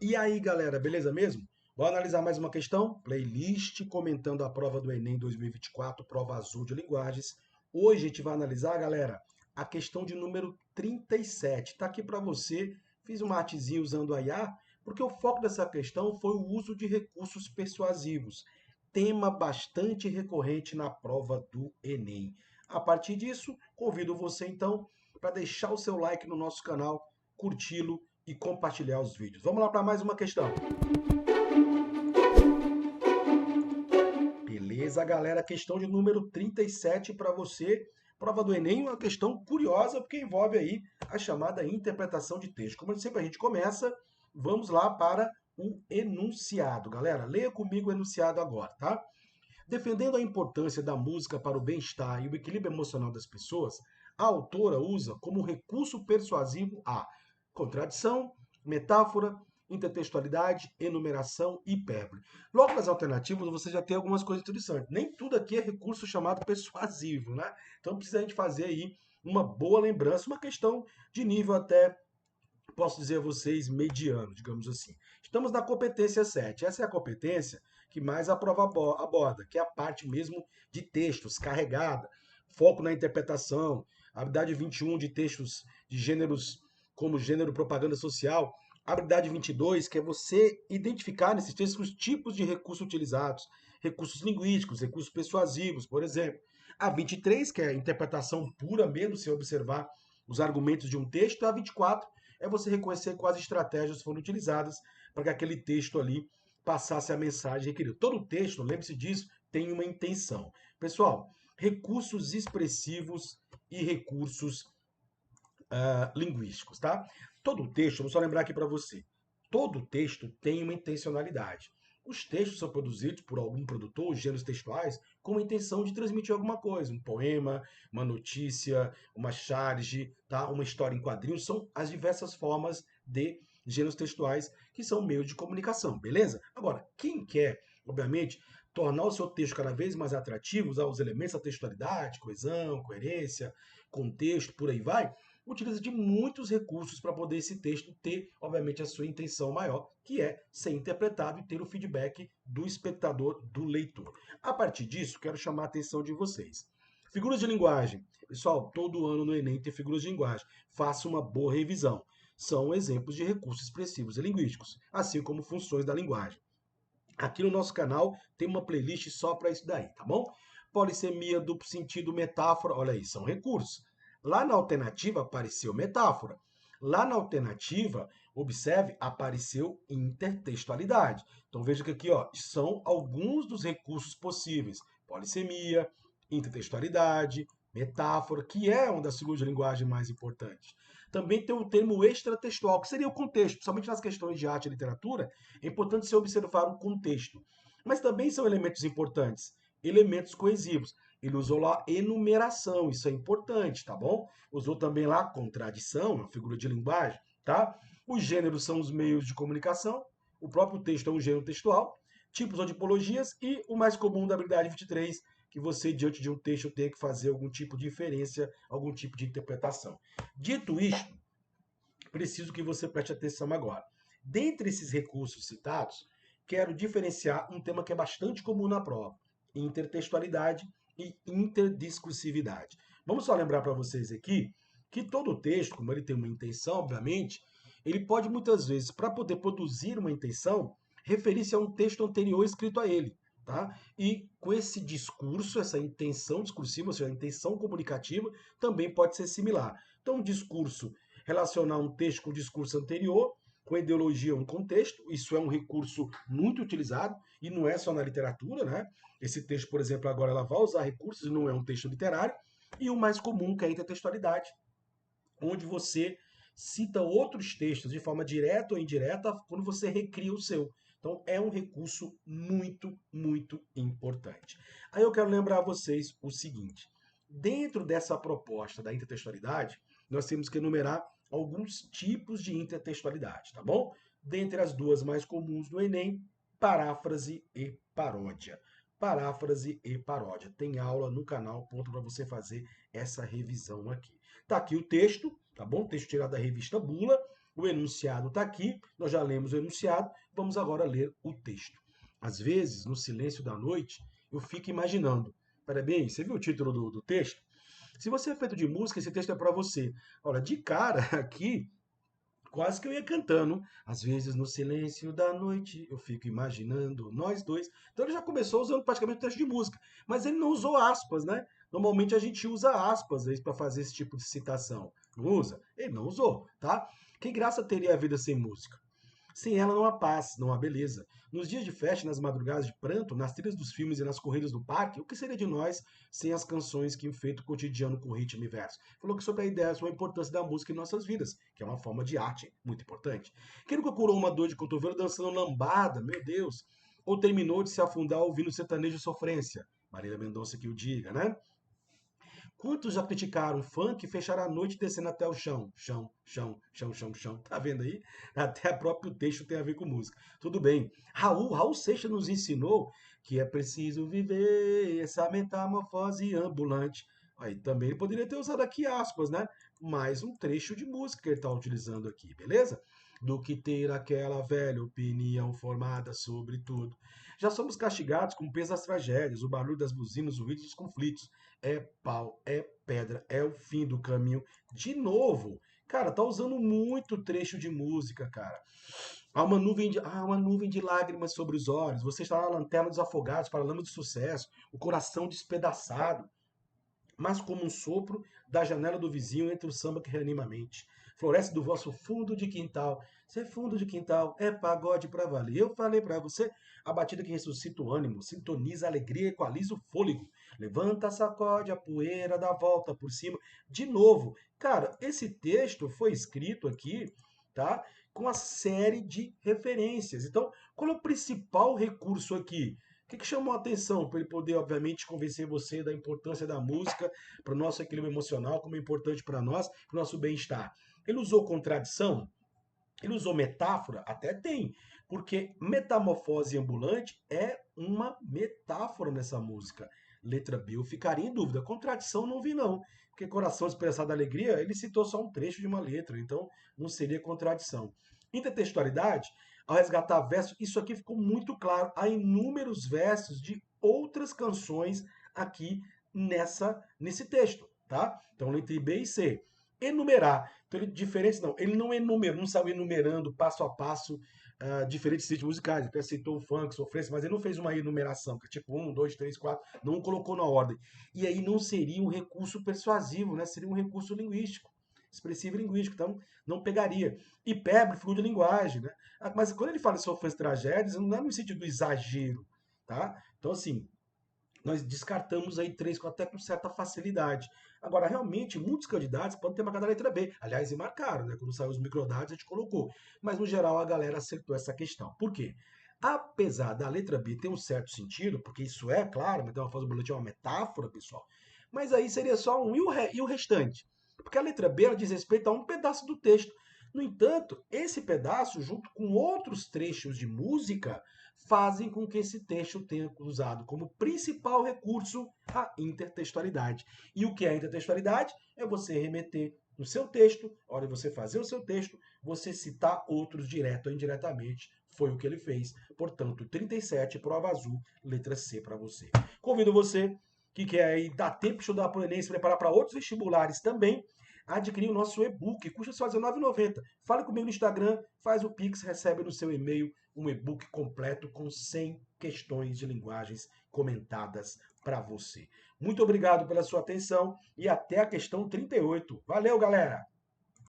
E aí, galera, beleza mesmo? Vamos analisar mais uma questão? Playlist comentando a prova do Enem 2024, prova azul de linguagens. Hoje a gente vai analisar, galera, a questão de número 37. Tá aqui para você. Fiz uma artezinha usando a IA, porque o foco dessa questão foi o uso de recursos persuasivos, tema bastante recorrente na prova do Enem. A partir disso, convido você então para deixar o seu like no nosso canal, curti-lo e compartilhar os vídeos. Vamos lá para mais uma questão. Beleza, galera? Questão de número 37 para você. Prova do Enem, uma questão curiosa, porque envolve aí a chamada interpretação de texto. Como sempre a gente começa, vamos lá para o enunciado. Galera, leia comigo o enunciado agora, tá? Defendendo a importância da música para o bem-estar e o equilíbrio emocional das pessoas, a autora usa como recurso persuasivo a contradição, metáfora, intertextualidade, enumeração e hipérbole. Logo nas alternativas você já tem algumas coisas interessantes. Nem tudo aqui é recurso chamado persuasivo, né? Então precisa a gente fazer aí uma boa lembrança, uma questão de nível até, posso dizer a vocês, mediano, digamos assim. Estamos na competência 7. Essa é a competência que mais a prova aborda, que é a parte mesmo de textos, carregada, foco na interpretação, habilidade 21 de textos de gêneros como gênero propaganda social, habilidade 22, que é você identificar nesses textos os tipos de recursos utilizados, recursos linguísticos, recursos persuasivos, por exemplo. A 23, que é a interpretação pura mesmo, se observar os argumentos de um texto. A 24 é você reconhecer quais estratégias foram utilizadas para que aquele texto ali passasse a mensagem requerida. Todo texto, lembre-se disso, tem uma intenção. Pessoal, recursos expressivos e recursos linguísticos, tá? Todo texto, vou só lembrar aqui para você, todo texto tem uma intencionalidade. Os textos são produzidos por algum produtor, os gêneros textuais, com a intenção de transmitir alguma coisa, um poema, uma notícia, uma charge, tá? Uma história em quadrinhos, são as diversas formas de gêneros textuais que são meios de comunicação, beleza? Agora, quem quer, obviamente, tornar o seu texto cada vez mais atrativo, usar os elementos da textualidade, coesão, coerência, contexto, por aí vai, utiliza de muitos recursos para poder esse texto ter, obviamente, a sua intenção maior, que é ser interpretado e ter o feedback do espectador, do leitor. A partir disso, quero chamar a atenção de vocês. Figuras de linguagem. Pessoal, todo ano no Enem tem figuras de linguagem. Faça uma boa revisão. São exemplos de recursos expressivos e linguísticos, assim como funções da linguagem. Aqui no nosso canal tem uma playlist só para isso daí, tá bom? Polissemia, duplo sentido, metáfora, olha aí, são recursos. Lá na alternativa apareceu metáfora. Lá na alternativa, observe, apareceu intertextualidade. Então veja que aqui ó, são alguns dos recursos possíveis. Polissemia, intertextualidade, metáfora, que é uma das figuras de linguagem mais importantes. Também tem o termo extratextual, que seria o contexto, principalmente nas questões de arte e literatura, é importante se observar o contexto. Mas também são elementos importantes, elementos coesivos. Ele usou lá enumeração, isso é importante, tá bom? Usou também lá contradição, uma figura de linguagem, tá? Os gêneros são os meios de comunicação, o próprio texto é um gênero textual, tipos ou tipologias e o mais comum da habilidade 23, que você, diante de um texto, tem que fazer algum tipo de inferência, algum tipo de interpretação. Dito isto, preciso que você preste atenção agora. Dentre esses recursos citados, quero diferenciar um tema que é bastante comum na prova: intertextualidade e interdiscursividade. Vamos só lembrar para vocês aqui que todo texto, como ele tem uma intenção, obviamente, ele pode muitas vezes, para poder produzir uma intenção, referir-se a um texto anterior escrito a ele. Tá? E com esse discurso, essa intenção discursiva, ou seja, a intenção comunicativa, também pode ser similar. Então, um discurso relacionar um texto com o discurso anterior, com a ideologia um contexto, isso é um recurso muito utilizado, e não é só na literatura, né? Esse texto, por exemplo, agora ela vai usar recursos e não é um texto literário, e o mais comum, que é a intertextualidade, onde você cita outros textos de forma direta ou indireta quando você recria o seu. Então, é um recurso muito, muito importante. Aí eu quero lembrar a vocês o seguinte: dentro dessa proposta da intertextualidade, nós temos que enumerar alguns tipos de intertextualidade, tá bom? Dentre as duas mais comuns do Enem, paráfrase e paródia. Paráfrase e paródia. Tem aula no canal, ponto para você fazer essa revisão aqui. Tá aqui o texto, tá bom? Texto tirado da revista Bula. O enunciado está aqui, nós já lemos o enunciado, vamos agora ler o texto. Às vezes, no silêncio da noite, eu fico imaginando. Parabéns, bem, você viu o título do texto? Se você é feito de música, esse texto é para você. Olha, de cara aqui, quase que eu ia cantando. Às vezes, no silêncio da noite, eu fico imaginando nós dois. Então ele já começou usando praticamente o texto de música. Mas ele não usou aspas, né? Normalmente a gente usa aspas para fazer esse tipo de citação. Não usa? Ele não usou, tá? Que graça teria a vida sem música? Sem ela não há paz, não há beleza. Nos dias de festa, nas madrugadas de pranto, nas trilhas dos filmes e nas corridas do parque, o que seria de nós sem as canções que enfeitam o cotidiano com ritmo e verso? Falou que sobre a ideia, sobre a importância da música em nossas vidas, que é uma forma de arte muito importante. Quem nunca curou uma dor de cotovelo dançando lambada, meu Deus? Ou terminou de se afundar ouvindo sertanejo e sofrência? Marília Mendonça que o diga, né? Quantos já criticaram o funk e fecharam a noite descendo até o chão? Chão, chão, chão, chão, chão. Tá vendo aí? Até o próprio texto tem a ver com música. Tudo bem. Raul Seixas nos ensinou que é preciso viver essa metamorfose ambulante. Aí também ele poderia ter usado aqui aspas, né? Mais um trecho de música que ele está utilizando aqui, beleza? Do que ter aquela velha opinião formada sobre tudo. Já somos castigados com o peso das tragédias, o barulho das buzinas, o ruído dos conflitos. É pau, é pedra, é o fim do caminho. De novo, cara, tá usando muito trecho de música, cara. Há uma nuvem de lágrimas sobre os olhos. Você está na lanterna dos afogados, para a lama do sucesso, o coração despedaçado, mas como um sopro da janela do vizinho entre o samba que reanima a mente. Floresce do vosso fundo de quintal. Ser fundo de quintal é pagode pra valer. Eu falei pra você, a batida que ressuscita o ânimo, sintoniza a alegria, equaliza o fôlego. Levanta, sacode a poeira, dá volta por cima. De novo, cara, esse texto foi escrito aqui, tá? Com uma série de referências. Então, qual é o principal recurso aqui? O que chamou a atenção para ele poder, obviamente, convencer você da importância da música para o nosso equilíbrio emocional, como é importante para nós, para o nosso bem-estar? Ele usou contradição? Ele usou metáfora? Até tem, porque metamorfose ambulante é uma metáfora nessa música. Letra B, eu ficaria em dúvida. Contradição não vi, não. Porque coração expressado alegria, ele citou só um trecho de uma letra, então não seria contradição. Intertextualidade, ao resgatar versos, isso aqui ficou muito claro. Há inúmeros versos de outras canções aqui nesse texto, tá? Então, letra B e C. Enumerar. Então, ele, diferente, não, ele não enumerou, não saiu enumerando passo a passo diferentes estilos musicais. Ele aceitou o funk, sofrência, mas ele não fez uma enumeração, que é tipo 1, 2, 3, 4, não colocou na ordem. E aí não seria um recurso persuasivo, né? Seria um recurso linguístico, expressivo e linguístico, então não pegaria. Hipérbole, fluido de linguagem, né? Mas quando ele fala de sofrência e tragédias, não é no sentido do exagero, tá? Então, assim, nós descartamos aí três até com certa facilidade. Agora, realmente, muitos candidatos podem ter marcado a letra B. Aliás, e marcaram, né? Quando saiu os microdados, a gente colocou. Mas, no geral, a galera acertou essa questão. Por quê? Apesar da letra B ter um certo sentido, porque isso é, claro, metamorfose ambulante é uma metáfora, pessoal, mas aí seria só um e o restante. Porque a letra B ela diz respeito a um pedaço do texto. No entanto, esse pedaço, junto com outros trechos de música, fazem com que esse texto tenha usado como principal recurso a intertextualidade. E o que é a intertextualidade? É você remeter no seu texto, a hora de você fazer o seu texto, você citar outros direto ou indiretamente. Foi o que ele fez. Portanto, 37, prova azul, letra C para você. Convido você que quer aí dar tempo de estudar para o Enem, se preparar para outros vestibulares também, adquirir o nosso e-book, custa só R$19,90. Fale comigo no Instagram, faz o Pix, recebe no seu e-mail um e-book completo com 100 questões de linguagens comentadas para você. Muito obrigado pela sua atenção e até a questão 38. Valeu, galera!